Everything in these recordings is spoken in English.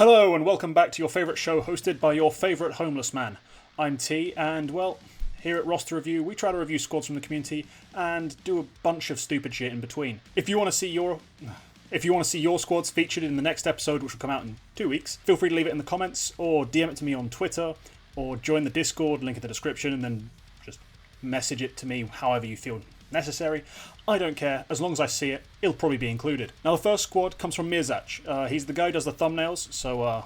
Hello and welcome back to your favourite show hosted by your favourite homeless man. I'm T, and well, here at Roster Review we try to review squads from the community and do a bunch of stupid shit in between. If you want to see your squads featured in the next episode, which will come out in 2 weeks, feel free to leave it in the comments or DM it to me on Twitter or join the Discord, link in the description, and then just message it to me however you feel necessary. I don't care, as long as I see it, it'll probably be included. Now the first squad comes from Mirzach. He's the guy who does the thumbnails, so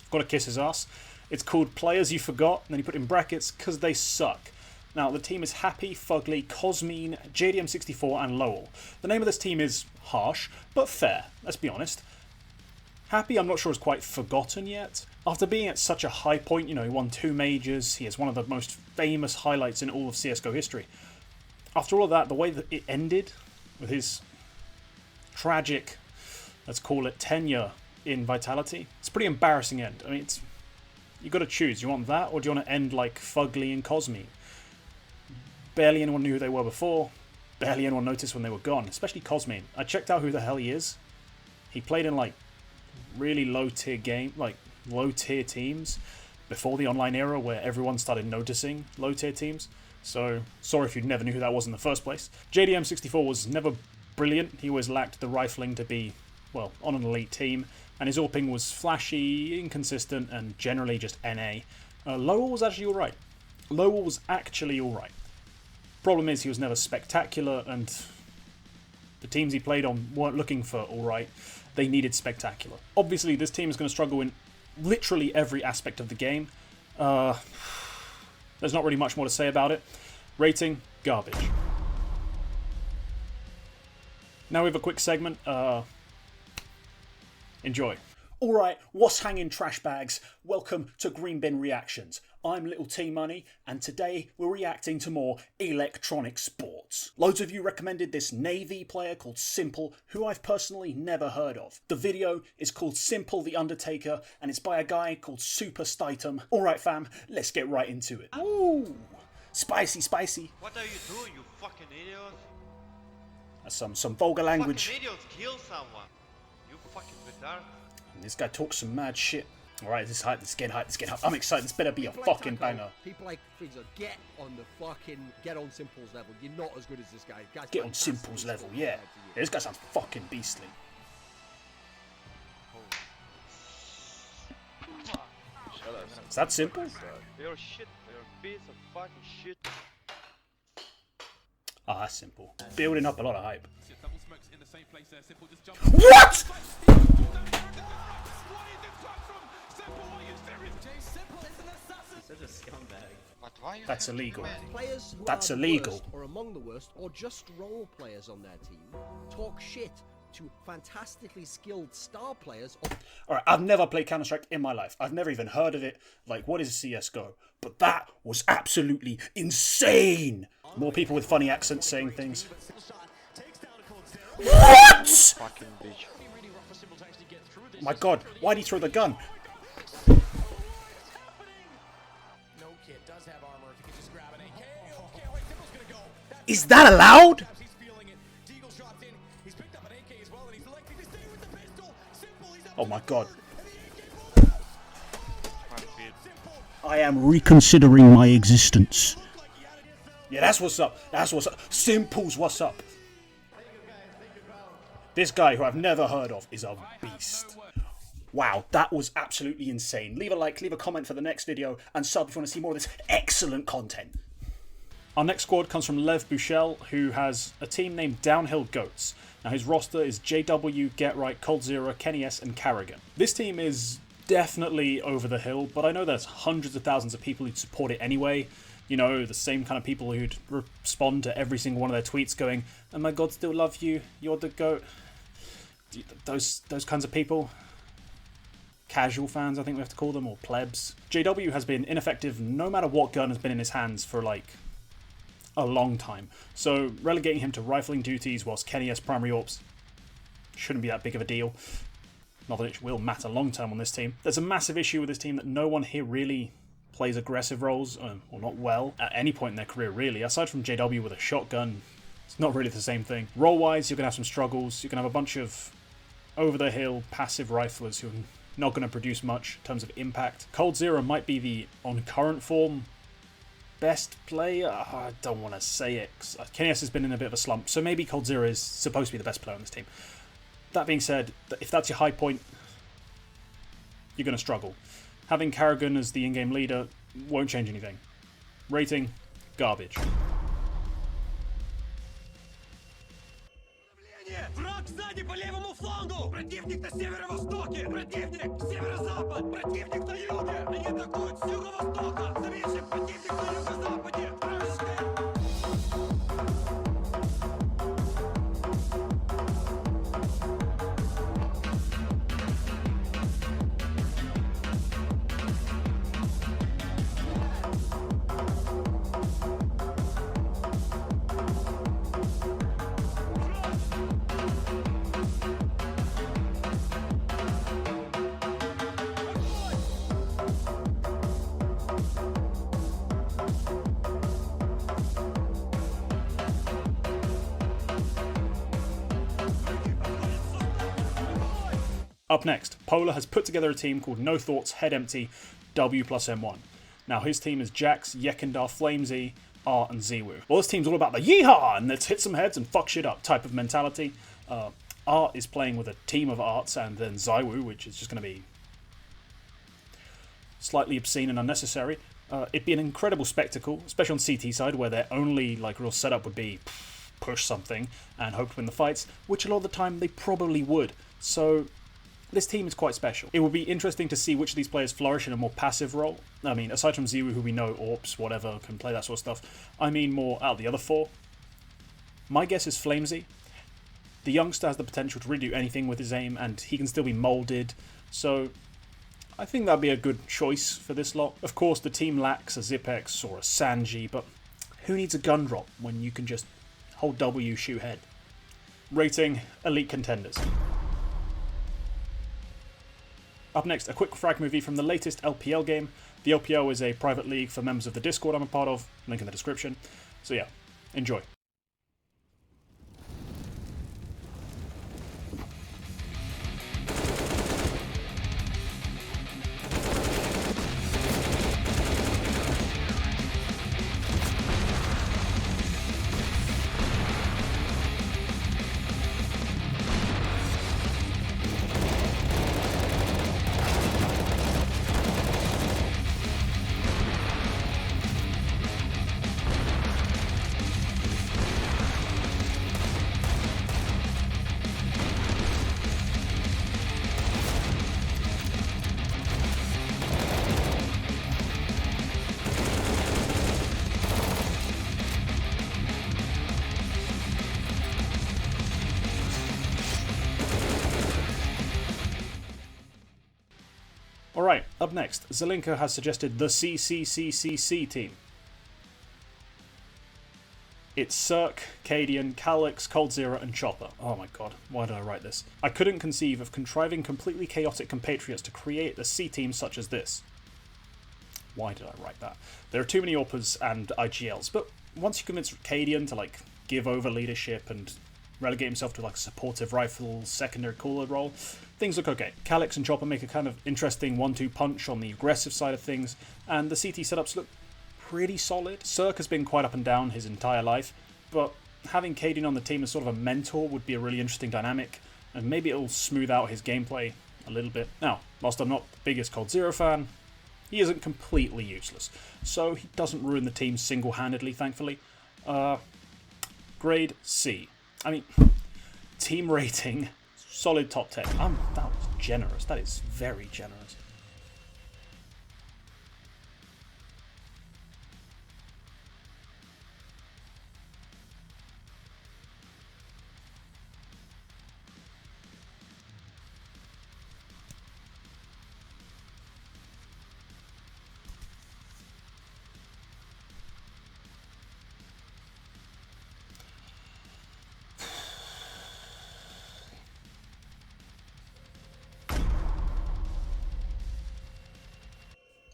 gotta kiss his ass. It's called Players You Forgot, and then he put in brackets, cause they suck. Now the team is Happy, Fugly, Cosmine, JDM64 and Lowell. The name of this team is harsh, but fair, let's be honest. Happy I'm not sure is quite forgotten yet. After being at such a high point, you know, he won 2 majors, he has one of the most famous highlights in all of CSGO history. After all of that, the way that it ended, with his tragic, let's call it, tenure in Vitality, it's a pretty embarrassing end. I mean, you got to choose. You want that, or do you want to end like Fugly and Cosmine? Barely anyone knew who they were before. Barely anyone noticed when they were gone, especially Cosmine. I checked out who the hell he is. He played in like really low-tier low-tier teams before the online era, where everyone started noticing low-tier teams. So, sorry if you never knew who that was in the first place. JDM64 was never brilliant. He always lacked the rifling to be, well, on an elite team. And his AWPing was flashy, inconsistent, and generally just NA. Lowell was actually alright. Problem is, he was never spectacular, and the teams he played on weren't looking for alright. They needed spectacular. Obviously, this team is going to struggle in literally every aspect of the game. There's not really much more to say about it. Rating, garbage. Now we have a quick segment. Enjoy. Alright, what's hanging trash bags? Welcome to Green Bin Reactions. I'm Little T Money, and today we're reacting to more electronic sports. Loads of you recommended this Navy player called Simple, who I've personally never heard of. The video is called Simple the Undertaker, and it's by a guy called Super Stitum. Alright fam, let's get right into it. Ooh, spicy, spicy. What are you doing, you fucking idiot? That's some vulgar language. Fucking idiots kill someone. You fucking retard. And this guy talks some mad shit. Alright, this is hype, this is getting hype, I'm excited, this better be a fucking banger. People like Fraser, get on Simple's level. You're not as good as this guy. Get on Simple's level, yeah. This guy sounds fucking beastly. Is that Simple? You're shit, you're a piece of fucking shit. Ah, that's Simple. Building up a lot of hype. What?! That's illegal. Players who That's are illegal. Worst or among the worst, or just role players on their team, talk shit to fantastically skilled star players. Alright, I've never played Counter-Strike in my life. I've never even heard of it. Like, what is CSGO? But that was absolutely insane! More people with funny accents saying things. What?! Fucking bitch. Oh my god, why'd he throw the gun? Is that allowed? Oh my god. I am reconsidering my existence. Yeah, that's what's up. That's what's up. Simple's what's up. This guy, who I've never heard of, is a beast. Wow, that was absolutely insane. Leave a like, leave a comment for the next video, and sub if you want to see more of this excellent content. Our next squad comes from Lev Buchel, who has a team named Downhill Goats. Now his roster is JW, Get Right, coldzera, KennyS and Carrigan. This team is definitely over the hill, but I know there's hundreds of thousands of people who support it anyway. You know, the same kind of people who'd respond to every single one of their tweets going, "Oh my god, still love you, you're the GOAT." Those kinds of people. Casual fans, I think we have to call them, or plebs. JW has been ineffective no matter what gun has been in his hands for like a long time. So relegating him to rifling duties whilst KennyS primary AWPs shouldn't be that big of a deal. Not that it will matter long term on this team. There's a massive issue with this team that no one here really plays aggressive roles, or not well, at any point in their career really. Aside from JW with a shotgun, it's not really the same thing. Role-wise, you're going to have some struggles. You're going to have a bunch of over-the-hill passive riflers who not going to produce much in terms of impact. coldzera might be the, on current form, best player. I don't want to say it. KS has been in a bit of a slump, so maybe coldzera is supposed to be the best player on this team. That being said, if that's your high point, you're going to struggle. Having Karrigan as the in-game leader won't change anything. Rating, garbage. Враг сзади по левому флангу! Противник на северо-востоке! Противник! Северо-запад! Противник на юге! Они атакуют с юго-востока! Советчик! Противник на юго-западе! Вражеская! Up next, Polar has put together a team called No Thoughts, Head Empty, W plus M1. Now his team is Jax, Yekindar, Flamesy, Art and zywoo. Well, this team's all about the yeehaw and let's hit some heads and fuck shit up type of mentality. Art is playing with a team of Arts and then zywoo, which is just going to be slightly obscene and unnecessary. It'd be an incredible spectacle, especially on CT side where their only real setup would be push something and hope to win the fights, which a lot of the time they probably would. So this team is quite special. It will be interesting to see which of these players flourish in a more passive role. I mean, aside from zywoo, who we know, Orps, whatever, can play that sort of stuff, I mean more out of the other four. My guess is Flamesy. The youngster has the potential to really do anything with his aim, and he can still be moulded, so I think that'd be a good choice for this lot. Of course, the team lacks a Zipex or a Sanji, but who needs a gun drop when you can just hold W, shoot head? Rating, elite contenders. Up next, a quick frag movie from the latest LPL game. The LPL is a private league for members of the Discord I'm a part of, link in the description. So yeah, enjoy. Alright, up next, Zelinka has suggested the CCCCC team. It's Cirque, Cadian, Calyx, coldzera, and Chopper. Oh my god, why did I write this? I couldn't conceive of contriving completely chaotic compatriots to create a C team such as this. Why did I write that? There are too many AWPers and IGLs, but once you convince Cadian to give over leadership and relegate himself to a supportive rifle, secondary cooler role, things look okay. Calyx and Chopper make a kind of interesting 1-2 punch on the aggressive side of things, and the CT setups look pretty solid. Cirque has been quite up and down his entire life, but having Cadian on the team as sort of a mentor would be a really interesting dynamic, and maybe it'll smooth out his gameplay a little bit. Now, whilst I'm not the biggest coldzera fan, he isn't completely useless, so he doesn't ruin the team single-handedly, thankfully. Grade C. I mean, team rating, solid top 10. That was generous. That is very generous.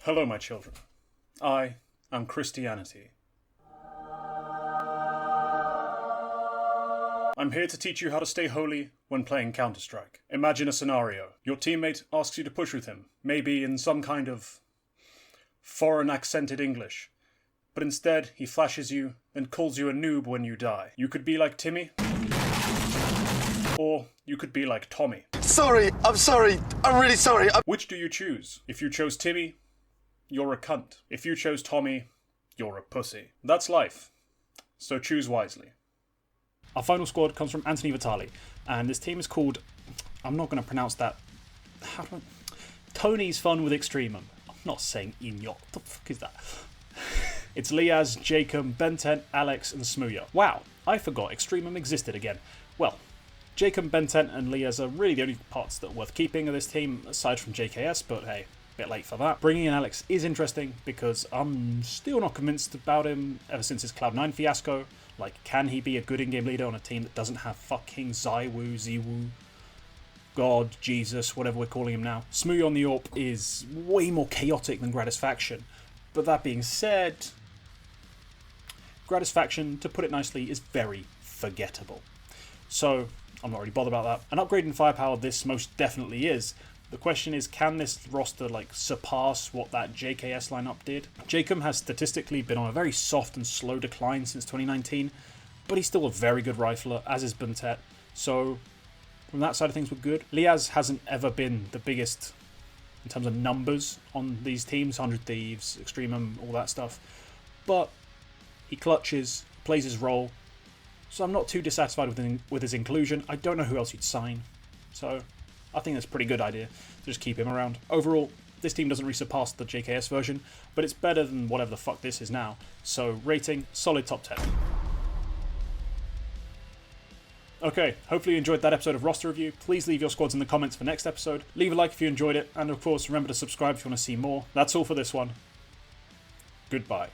Hello, my children. I am ChristianiT. I'm here to teach you how to stay holy when playing Counter-Strike. Imagine a scenario. Your teammate asks you to push with him, maybe in some kind of foreign accented English. But instead, he flashes you, then calls you a noob when you die. You could be like Timmy, or you could be like Tommy. Sorry, I'm really sorry. Which do you choose? If you chose Timmy, you're a cunt. If you chose Tommy, you're a pussy. That's life. So choose wisely. Our final squad comes from Anthony Vitale, and this team is called... I'm not going to pronounce that... Tony's Fun with Extremum. I'm not saying Inyok. What the fuck is that? It's Liaz, Jacob, Bentent, Alex, and Smooya. Wow, I forgot Extremum existed again. Well, Jacob, Bentent, and Liaz are really the only parts that are worth keeping of this team, aside from JKS, but hey, a bit late for that. Bringing in Alex is interesting, because I'm still not convinced about him ever since his Cloud9 fiasco. Like, can he be a good in-game leader on a team that doesn't have fucking zywoo, God, Jesus, whatever we're calling him now? Smooya on the AWP is way more chaotic than Gratisfaction. But that being said, Gratisfaction, to put it nicely, is very forgettable. So, I'm not really bothered about that. An upgrade in firepower this most definitely is. The question is, can this roster surpass what that JKS lineup did? Jacob has statistically been on a very soft and slow decline since 2019, but he's still a very good rifler, as is Buntet. So from that side of things, we're good. Liaz hasn't ever been the biggest in terms of numbers on these teams, 100 Thieves, Extremum, all that stuff. But he clutches, plays his role, so I'm not too dissatisfied with his inclusion. I don't know who else you'd sign, so I think that's a pretty good idea to just keep him around. Overall, this team doesn't really surpass the JKS version, but it's better than whatever the fuck this is now. So rating, solid top 10. Okay, hopefully you enjoyed that episode of Roster Review. Please leave your squads in the comments for next episode. Leave a like if you enjoyed it, and of course remember to subscribe if you want to see more. That's all for this one. Goodbye.